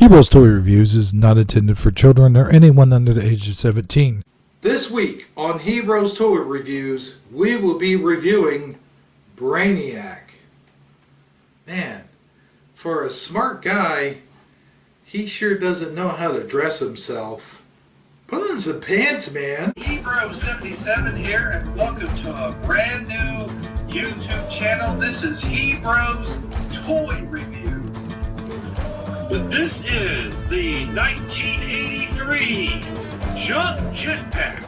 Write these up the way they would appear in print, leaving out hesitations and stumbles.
Heroes Toy Reviews is not intended for children or anyone under the age of 17. This week on Heroes Toy Reviews, we will be reviewing Brainiac. Man, for a smart guy, he sure doesn't know how to dress himself. Put on some pants, man. Hebro77 here, and welcome to a brand new YouTube channel. This is Hebro's Toy Reviews. But this is the 1983 Jump Jetpack.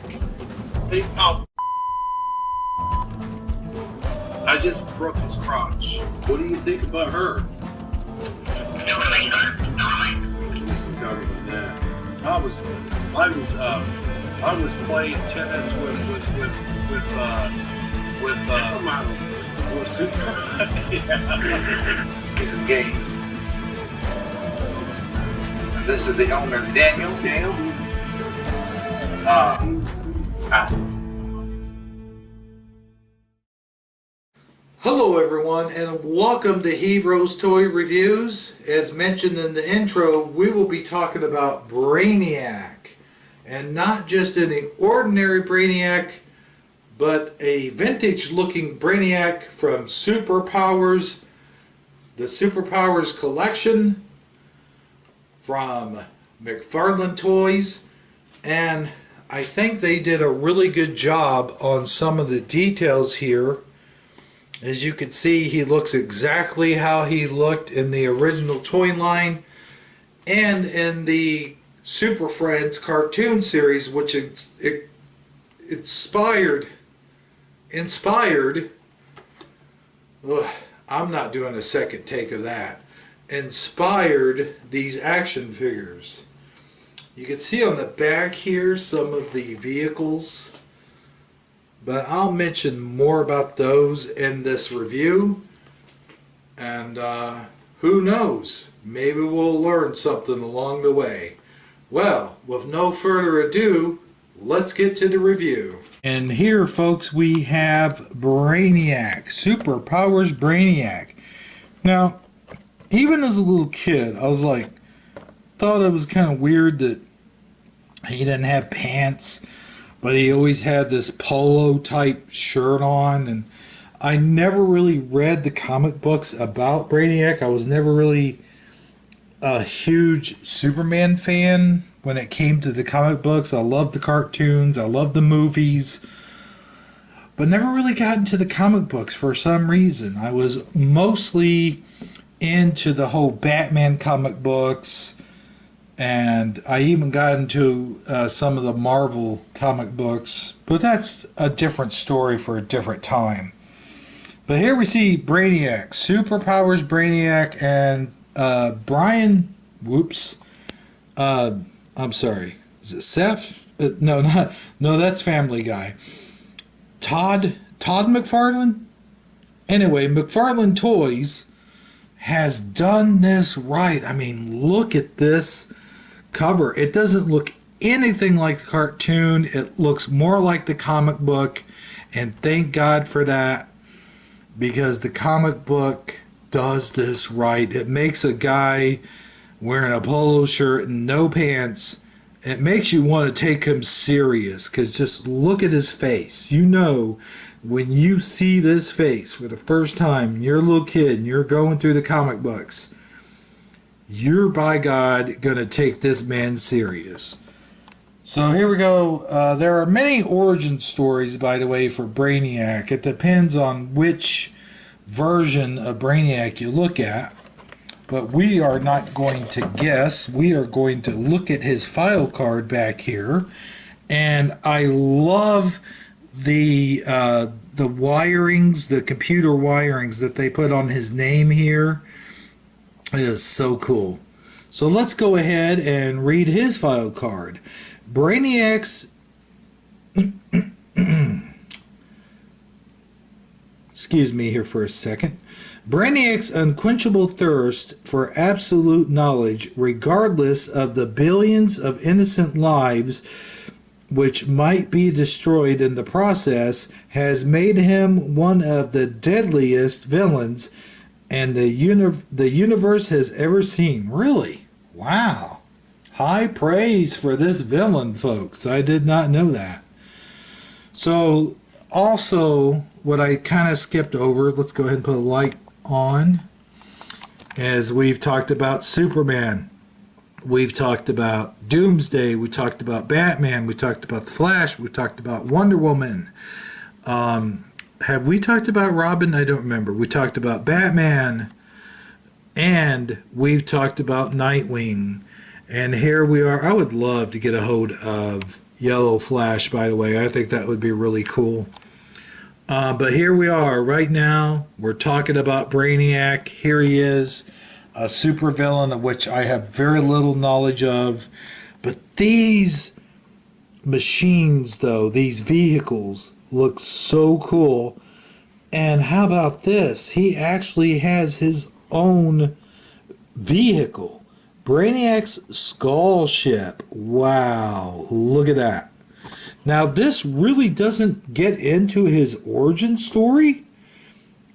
I just broke his crotch. What do you think about her? I was playing tennis with Super. These are games. This is the owner, Daniel. Hello everyone, and welcome to Heroes Toy Reviews. As mentioned in the intro, we will be talking about Brainiac. And not just any ordinary Brainiac, but a vintage looking Brainiac from Superpowers, the Superpowers collection from McFarlane Toys. And I think they did a really good job on some of the details here. As you can see, he looks exactly how he looked in the original toy line and in the Super Friends cartoon series, which inspired. Ugh, I'm not doing a second take of that. Inspired these action figures. You can see on the back here some of the vehicles, but I'll mention more about those in this review. And who knows, maybe we'll learn something along the way. Well, with no further ado, let's get to the review. And here, folks, we have Brainiac, Superpowers Brainiac. Now, even as a little kid, I was like, thought it was kind of weird that he didn't have pants, but he always had this polo type shirt on. And I never really read the comic books about Brainiac. I was never really a huge Superman fan when it came to the comic books. I loved the cartoons, I loved the movies, but never really got into the comic books for some reason. I was mostly into the whole Batman comic books, and I even got into some of the Marvel comic books, but that's a different story for a different time. But here we see Brainiac, Superpowers Brainiac, and I'm sorry, is it Seth? No, that's Family Guy. Todd McFarlane? Anyway, McFarlane Toys has done this right. I mean, look at this cover. It doesn't look anything like the cartoon. It looks more like the comic book, and thank God for that, because the comic book does this right. It makes a guy wearing a polo shirt and no pants, it makes you want to take him serious, because just look at his face. You know, when you see this face for the first time, you're a little kid and you're going through the comic books, you're, by God, going to take this man serious. So here we go. There are many origin stories, by the way, for Brainiac. It depends on which version of Brainiac you look at. But we are not going to guess. We are going to look at his file card back here. And I love the wirings, the computer wirings that they put on his name here. It is so cool. So let's go ahead and read his file card. Brainiac's excuse me here for a second. Brainiac's unquenchable thirst for absolute knowledge, regardless of the billions of innocent lives which might be destroyed in the process, has made him one of the deadliest villains and the universe has ever seen. Really? Wow. High praise for this villain, folks. I did not know that. So, also, what I kind of skipped over, let's go ahead and put a light on, as we've talked about Superman. We've talked about Doomsday. We talked about Batman. We talked about The Flash. We talked about Wonder Woman. Have we talked about Robin? I don't remember. We talked about Batman. And we've talked about Nightwing. And here we are. I would love to get a hold of Yellow Flash, by the way. I think that would be really cool. But here we are. Right now, we're talking about Brainiac. Here he is. A supervillain of which I have very little knowledge of. But these machines, though, these vehicles, look so cool. And how about this? He actually has his own vehicle. Brainiac's Skull Ship. Wow, look at that. Now, this really doesn't get into his origin story,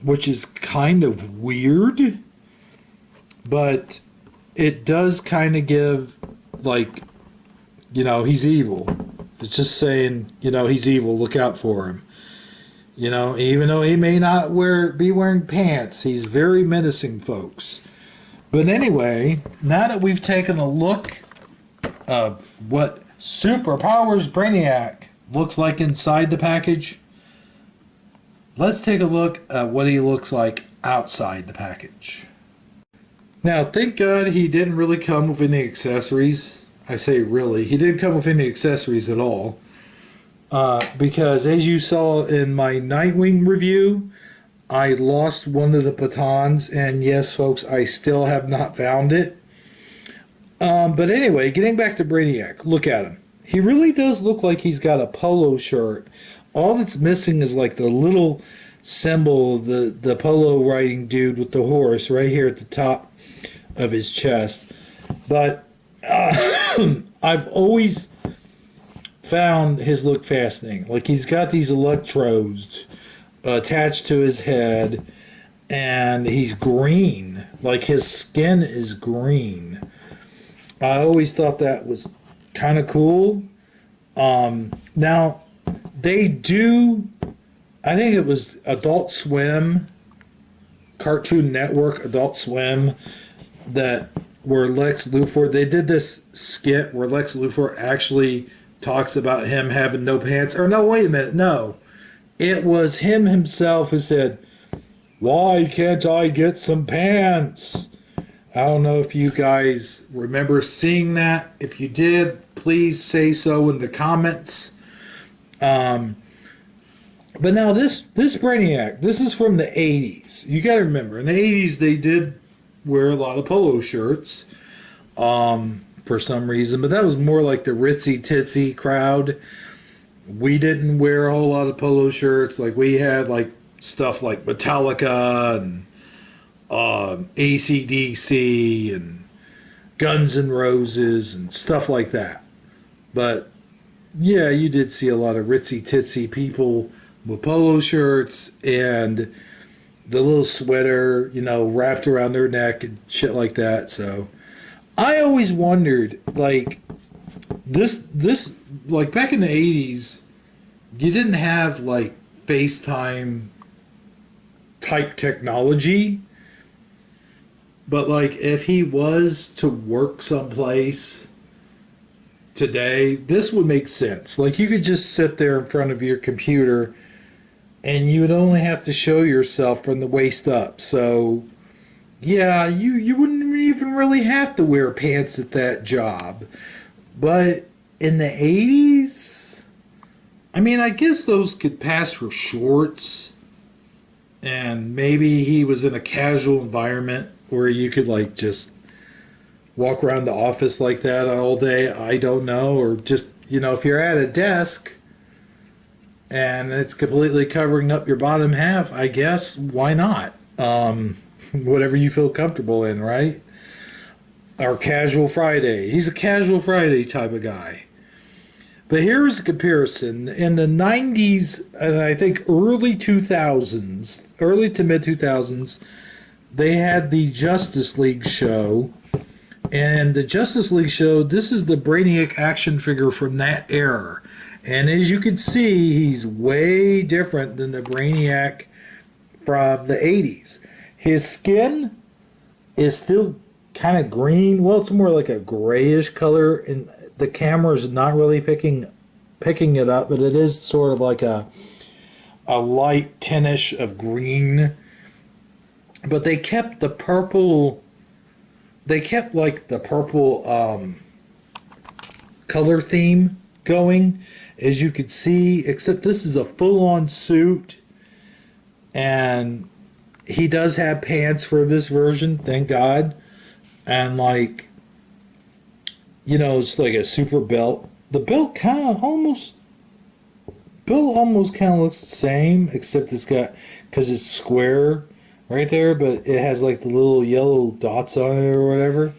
which is kind of weird. But it does kind of give, like, he's evil. It's just saying, he's evil. Look out for him. Even though he may not be wearing pants, he's very menacing, folks. But anyway, now that we've taken a look of what Superpowers Brainiac looks like inside the package, let's take a look at what he looks like outside the package. Now, thank God he didn't really come with any accessories. I say really. He didn't come with any accessories at all. Because as you saw in my Nightwing review, I lost one of the batons. And yes, folks, I still have not found it. But anyway, getting back to Brainiac, look at him. He really does look like he's got a polo shirt. All that's missing is like the little symbol, the polo riding dude with the horse right here at the top of his chest. But I've always found his look fascinating. Like, he's got these electrodes attached to his head, and he's green. Like, his skin is green. I always thought that was kind of cool. Now, they do, I think it was Adult Swim, Cartoon Network, Adult Swim, that where Lex Luthor, they did this skit where Lex Luthor actually talks about him having no pants. Or no, wait a minute, no. It was him himself who said, "Why can't I get some pants?" I don't know if you guys remember seeing that. If you did, please say so in the comments. But now this Brainiac, this is from the 80s. You got to remember, in the 80s they did wear a lot of polo shirts for some reason, but that was more like the ritzy titsy crowd. We didn't wear a whole lot of polo shirts. Like, we had like stuff like Metallica and AC/DC and Guns N' Roses and stuff like that. But yeah, you did see a lot of ritzy titsy people with polo shirts and the little sweater, wrapped around their neck and shit like that. So I always wondered, like, this like back in the 80s, you didn't have like FaceTime type technology. But like, if he was to work someplace today, this would make sense. Like, you could just sit there in front of your computer and you would only have to show yourself from the waist up. So yeah, you wouldn't even really have to wear pants at that job. But in the 80s, I mean, I guess those could pass for shorts. And maybe he was in a casual environment where you could like just walk around the office like that all day. I don't know. Or just, if you're at a desk and it's completely covering up your bottom half, I guess, why not? Whatever you feel comfortable in, right? Or casual Friday. He's a casual Friday type of guy. But here's a comparison. In the 90s, and I think early 2000s, early to mid 2000s, they had the Justice League show And the Justice League show, this is the Brainiac action figure from that era. And as you can see, he's way different than the Brainiac from the 80s. His skin is still kind of green. Well, it's more like a grayish color, and the camera's not really picking it up, but it is sort of like a light tintish of green. But they kept the purple. They kept like the purple color theme going, as you could see. Except this is a full-on suit, and he does have pants for this version, thank God. And like, you know, it's like a super belt. The belt almost kind of looks the same, except it's got, because it's square right there, but it has like the little yellow dots on it or whatever.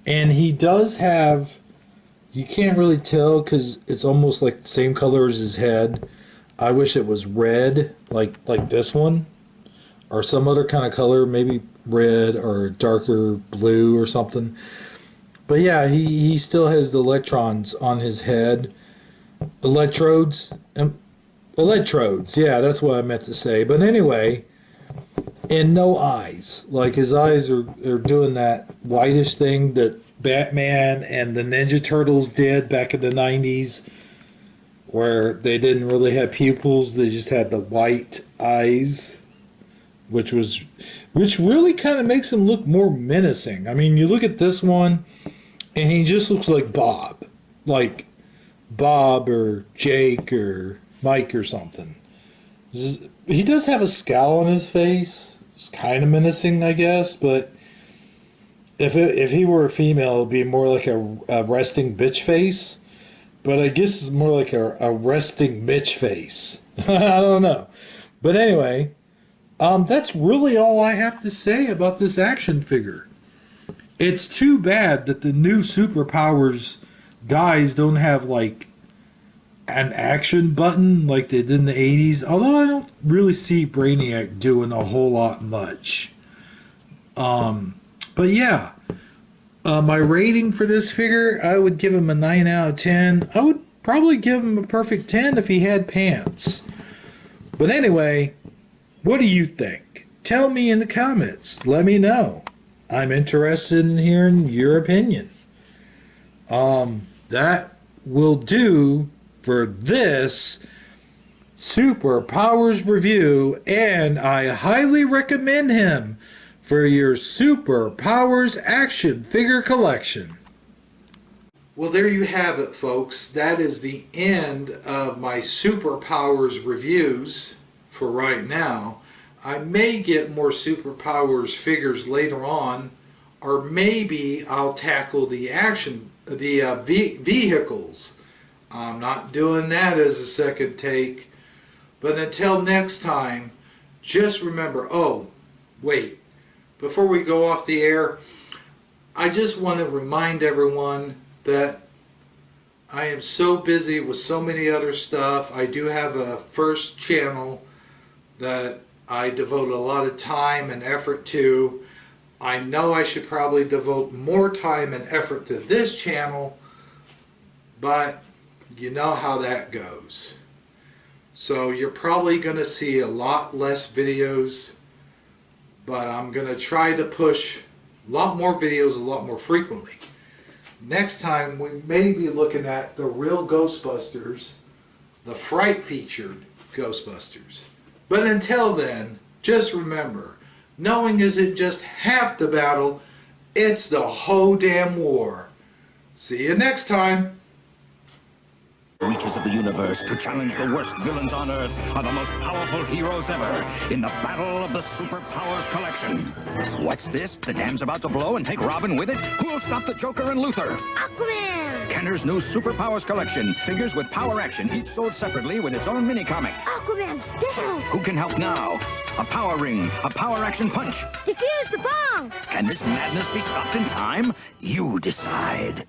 And he does have, you can't really tell because it's almost like the same color as his head. I wish it was red, like this one, or some other kind of color, maybe red or darker blue or something. But yeah, he still has the electrons on his head. Electrodes, yeah, that's what I meant to say. But anyway, and no eyes. Like his eyes are doing that whitish thing that Batman and the Ninja Turtles did back in the 90s, where they didn't really have pupils, they just had the white eyes, which really kind of makes him look more menacing. I mean, you look at this one and he just looks like Bob or Jake or Mike or something. He does have a scowl on his face. It's kind of menacing, I guess, but if he were a female, it would be more like a resting bitch face. But I guess it's more like a resting bitch face. I don't know. But anyway, that's really all I have to say about this action figure. It's too bad that the new Superpowers guys don't have like an action button like they did in the 80s. Although I don't really see Brainiac doing a whole lot much. But yeah, my rating for this figure, I would give him a 9 out of 10. I would probably give him a perfect 10 if he had pants. But anyway, what do you think? Tell me in the comments. Let me know. I'm interested in hearing your opinion. That will do for this Superpowers review, and I highly recommend him for your Superpowers action figure collection. Well, there you have it, folks. That is the end of my Superpowers reviews for right now. I may get more Superpowers figures later on, or maybe I'll tackle the vehicles. I'm not doing that as a second take. But until next time, just remember, oh, wait, before we go off the air, I just want to remind everyone that I am so busy with so many other stuff. I do have a first channel that I devote a lot of time and effort to. I know I should probably devote more time and effort to this channel, but you know how that goes. So you're probably going to see a lot less videos, but I'm going to try to push a lot more videos a lot more frequently. Next time we may be looking at the real Ghostbusters, the Fright featured Ghostbusters. But until then, just remember, knowing isn't just half the battle, it's the whole damn war. See you next time. Reaches of the universe to challenge the worst villains on Earth are the most powerful heroes ever in the battle of the Superpowers collection. What's this? The dam's about to blow and take Robin with it? Who'll stop the Joker and Luthor? Aquaman! Kenner's new Superpowers collection. Figures with power action, each sold separately with its own mini-comic. Aquaman's down! Who can help now? A power ring, a power action punch. Defuse the bomb! Can this madness be stopped in time? You decide.